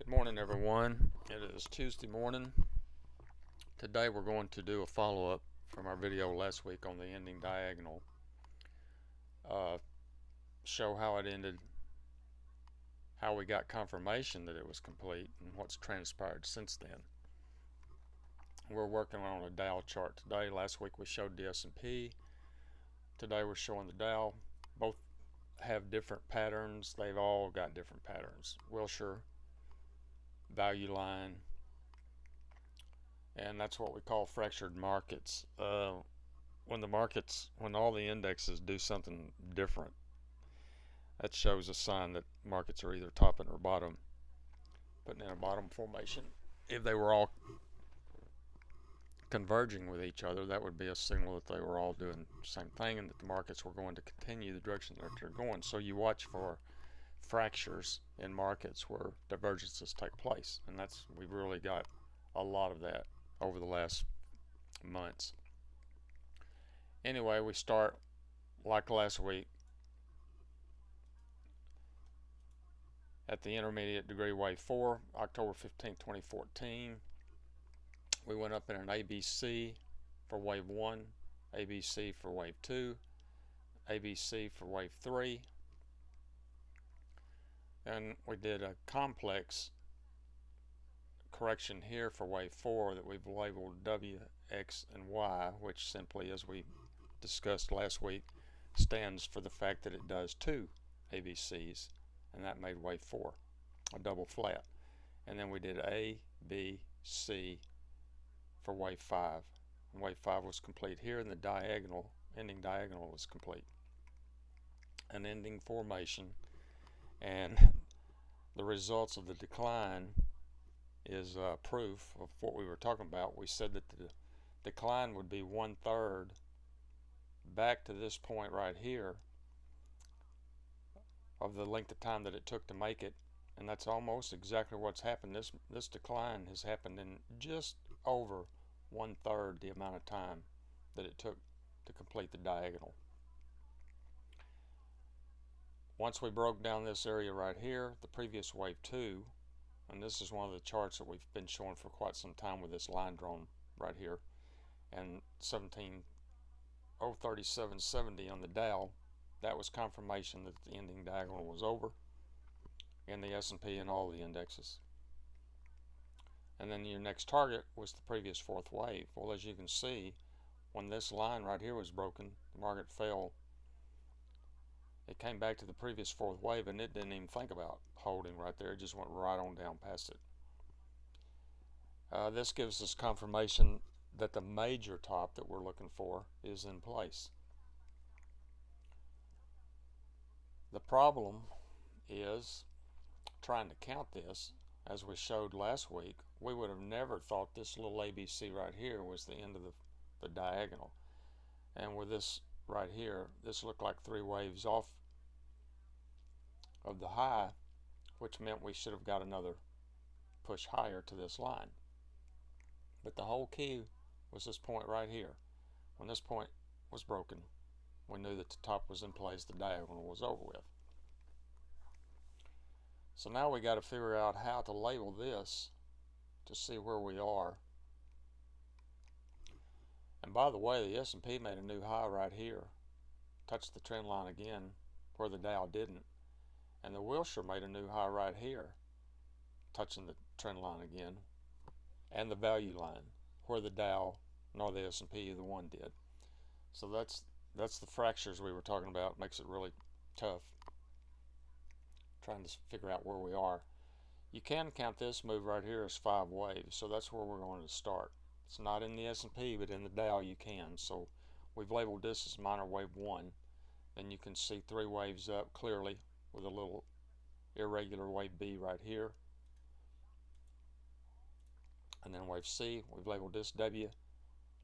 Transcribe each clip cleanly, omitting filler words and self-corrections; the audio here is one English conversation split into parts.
morning, everyone. It is Tuesday morning. Today we're going to do a follow-up from our video last week on the ending diagonal. Show how it ended, how we got confirmation that it was complete, and what's transpired since then. We're working on a Dow chart today. Last week we showed the S&P. Today we're showing the Dow. Both have different patterns. They've all got different patterns. Wilshire value line, and that's what we call fractured markets. When all the indexes do something different, that shows a sign that markets are either topping or bottom, putting in a bottom formation. If they were all converging with each other, that would be a signal that they were all doing the same thing and that the markets were going to continue the direction that they're going. So you watch for fractures in markets where divergences take place, and we've really got a lot of that over the last months. Anyway, we start like last week at the intermediate degree wave 4, October 15, 2014. We went up in an ABC for wave 1, ABC for wave 2, ABC for wave 3, and we did a complex correction here for wave 4 that we've labeled W, X, and Y, which simply, as we discussed last week, stands for the fact that it does two ABCs, and that made wave 4 a double flat. And then we did A, B, C for wave 5. And wave 5 was complete here, and the ending diagonal was complete. An ending formation, and the results of the decline is proof of what we were talking about. We said that the decline would be 1/3 back to this point right here of the length of time that it took to make it, and that's almost exactly what's happened. This decline has happened in just over 1/3 the amount of time that it took to complete the diagonal. Once we broke down this area right here, the previous wave 2, and this is one of the charts that we've been showing for quite some time with this line drawn right here, and 17,037.70 on the Dow, that was confirmation that the ending diagonal was over in the S&P and all the indexes. And then your next target was the previous fourth wave. Well, as you can see, when this line right here was broken, the market fell. It came back to the previous fourth wave, and it didn't even think about holding right there. It just went right on down past it. This gives us confirmation that the major top that we're looking for is in place. The problem is trying to count this. As we showed last week, we would have never thought this little ABC right here was the end of the diagonal. And with this right here, this looked like 3 waves off of the high, which meant we should have got another push higher to this line. But the whole key was this point right here. When this point was broken, we knew that the top was in place, the diagonal was over with. So now we got to figure out how to label this to see where we are. And by the way, the S&P made a new high right here, touched the trend line again where the Dow didn't, and the Wilshire made a new high right here, touching the trend line again, and the value line where the Dow nor the S&P either one did. So that's the fractures we were talking about. Makes it really tough trying to figure out where we are. You can count this move right here as 5 waves, so that's where we're going to start. It's not in the S&P, but in the Dow you can. So we've labeled this as minor wave 1. Then you can see 3 waves up clearly with a little irregular wave B right here. And then wave C, we've labeled this W,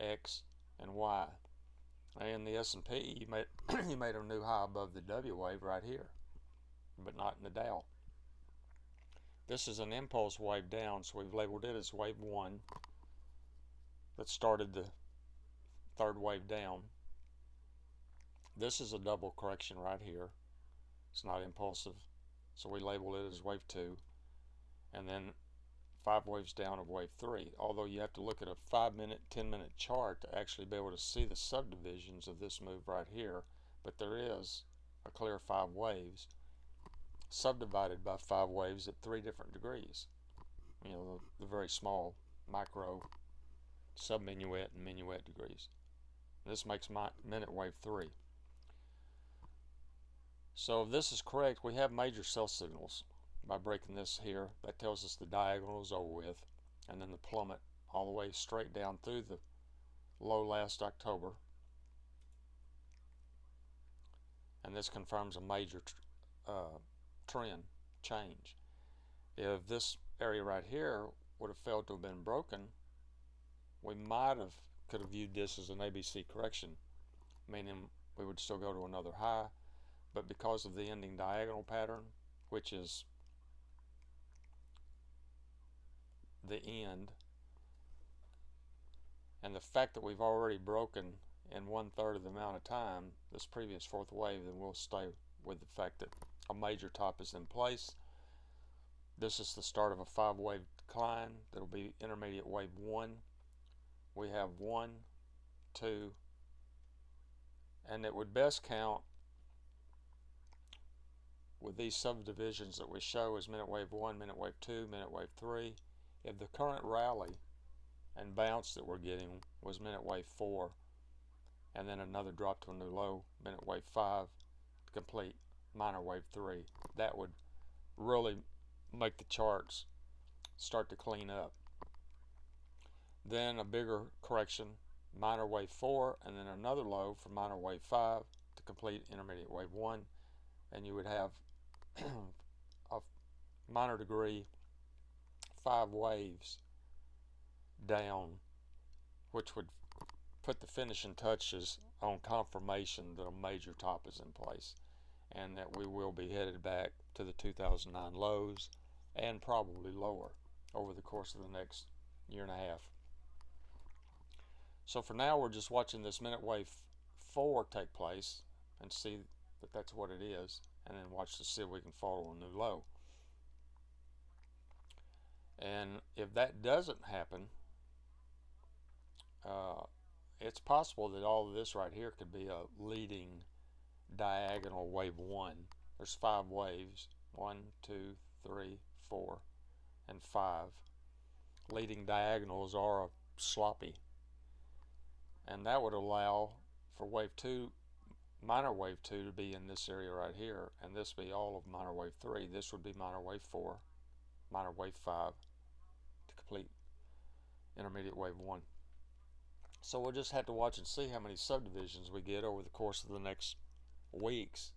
X, and Y. And the S&P, you made a new high above the W wave right here, but not in the Dow. This is an impulse wave down, so we've labeled it as wave 1 that started the 3rd wave down. This is a double correction right here. It's not impulsive, so we label it as wave 2. and then 5 waves down of wave 3. Although you have to look at a 5-minute, 10-minute chart to actually be able to see the subdivisions of this move right here, but there is a clear 5 waves subdivided by 5 waves at 3 different degrees. You know, the very small micro sub-minuet and minuet degrees. This makes my minute wave 3. So if this is correct, we have major cell signals. By breaking this here, that tells us the diagonal is over with, and then the plummet all the way straight down through the low last October. And this confirms a major trend change. If this area right here would have failed to have been broken, we could have viewed this as an ABC correction, meaning we would still go to another high, but because of the ending diagonal pattern, which is the end, and the fact that we've already broken in 1/3 of the amount of time this previous 4th wave, then we'll stay with the fact that a major top is in place. This is the start of a 5-wave decline. That'll be intermediate wave 1. We have 1, 2, and it would best count with these subdivisions that we show as minute wave 1, minute wave 2, minute wave 3. If the current rally and bounce that we're getting was minute wave 4, and then another drop to a new low, minute wave 5, to complete minor wave 3, that would really make the charts start to clean up. Then a bigger correction, minor wave 4, and then another low for minor wave 5 to complete intermediate wave 1, and you would have a minor degree 5 waves down, which would put the finishing touches on confirmation that a major top is in place and that we will be headed back to the 2009 lows and probably lower over the course of the next year and a half. So for now, we're just watching this minute wave 4 take place and see that that's what it is, and then watch to see if we can follow a new low. And if that doesn't happen, it's possible that all of this right here could be a leading diagonal wave 1. There's 5 waves, 1, 2, 3, 4, and 5. Leading diagonals are sloppy, and that would allow for wave 2, minor wave 2, to be in this area right here, and this be all of minor wave 3. This would be minor wave 4, minor wave 5 to complete intermediate wave 1. So we'll just have to watch and see how many subdivisions we get over the course of the next weeks,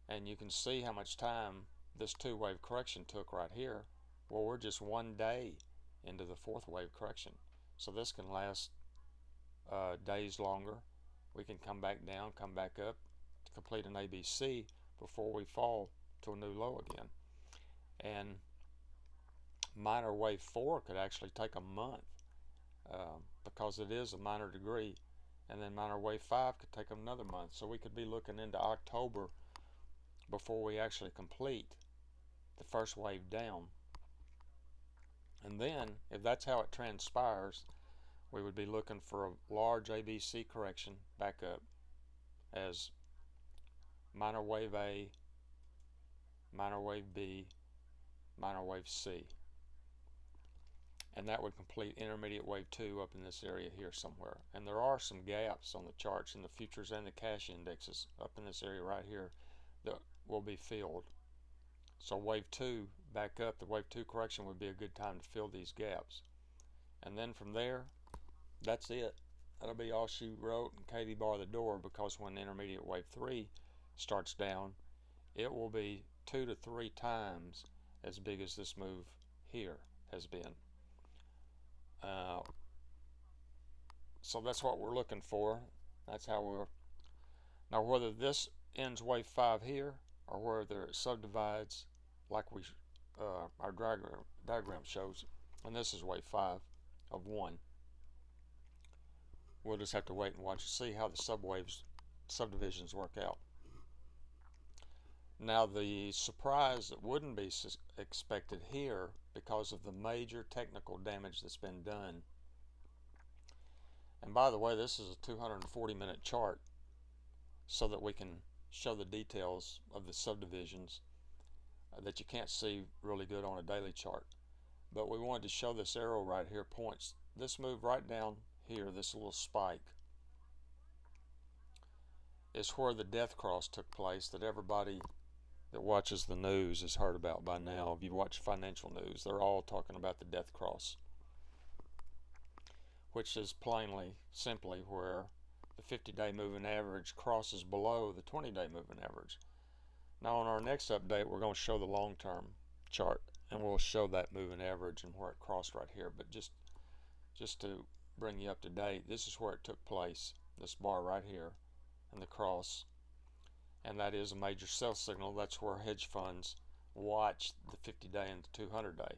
and you can see how much time this 2-wave correction took right here. Well, we're just 1 day into the 4th wave correction, so this can last days longer. We can come back down, come back up to complete an ABC before we fall to a new low again. And minor wave 4 could actually take a month because it is a minor degree, and then minor wave 5 could take another month. So we could be looking into October before we actually complete the first wave down. And then, if that's how it transpires, we would be looking for a large ABC correction back up as minor wave A, minor wave B, minor wave C. And that would complete intermediate wave 2 up in this area here somewhere. And there are some gaps on the charts in the futures and the cash indexes up in this area right here that will be filled. So wave 2 back up, the wave 2 correction would be a good time to fill these gaps. And then from there, that's it. That'll be all she wrote, and Katie bar the door, because when intermediate wave 3 starts down, it will be 2 to 3 times as big as this move here has been. So that's what we're looking for. That's how we're now, whether this ends wave 5 here or whether it subdivides like our diagram shows, and this is wave 5 of 1. We'll just have to wait and watch and see how the subdivisions work out. Now the surprise that wouldn't be expected here, because of the major technical damage that's been done. And by the way, this is a 240-minute chart so that we can show the details of the subdivisions that you can't see really good on a daily chart. But we wanted to show this arrow right here points. This move right down here, this little spike, is where the death cross took place that everybody that watches the news has heard about by now. If you watch financial news, they're all talking about the death cross, which is plainly, simply where the 50-day moving average crosses below the 20-day moving average. Now on our next update, we're going to show the long-term chart, and we'll show that moving average and where it crossed right here. But just to bring you up to date, this is where it took place, this bar right here, and the cross. And that is a major sell signal. That's where hedge funds watch the 50-day and the 200-day.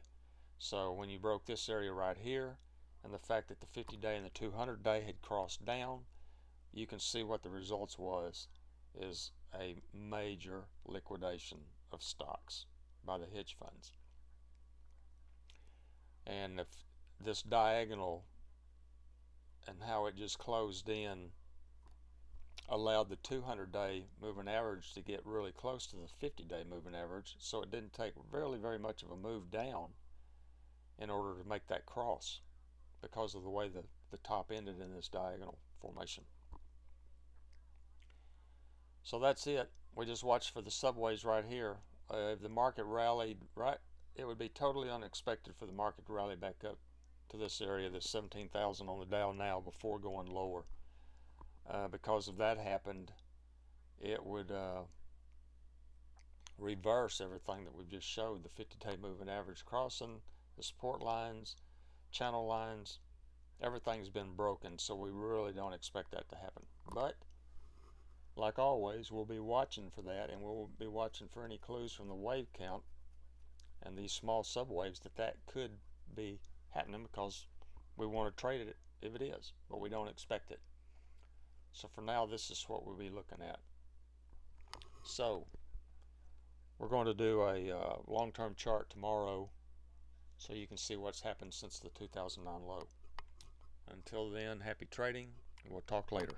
So when you broke this area right here, and the fact that the 50-day and the 200-day had crossed down, you can see what the results is a major liquidation of stocks by the hedge funds. And if this diagonal and how it just closed in allowed the 200-day moving average to get really close to the 50-day moving average, so it didn't take very much of a move down in order to make that cross because of the way the top ended in this diagonal formation. So that's it. We just watched for the subways right here. If the market rallied right, it would be totally unexpected for the market to rally back up to this area, this 17,000 on the Dow now, before going lower. Because if that happened, it would reverse everything that we've just showed. The 50-day moving average crossing, the support lines, channel lines, everything's been broken, so we really don't expect that to happen. But like always, we'll be watching for that, and we'll be watching for any clues from the wave count and these small subwaves that could be happening, because we want to trade it if it is, but we don't expect it. So for now, this is what we'll be looking at. So we're going to do a long-term chart tomorrow so you can see what's happened since the 2009 low. Until then, happy trading, and we'll talk later.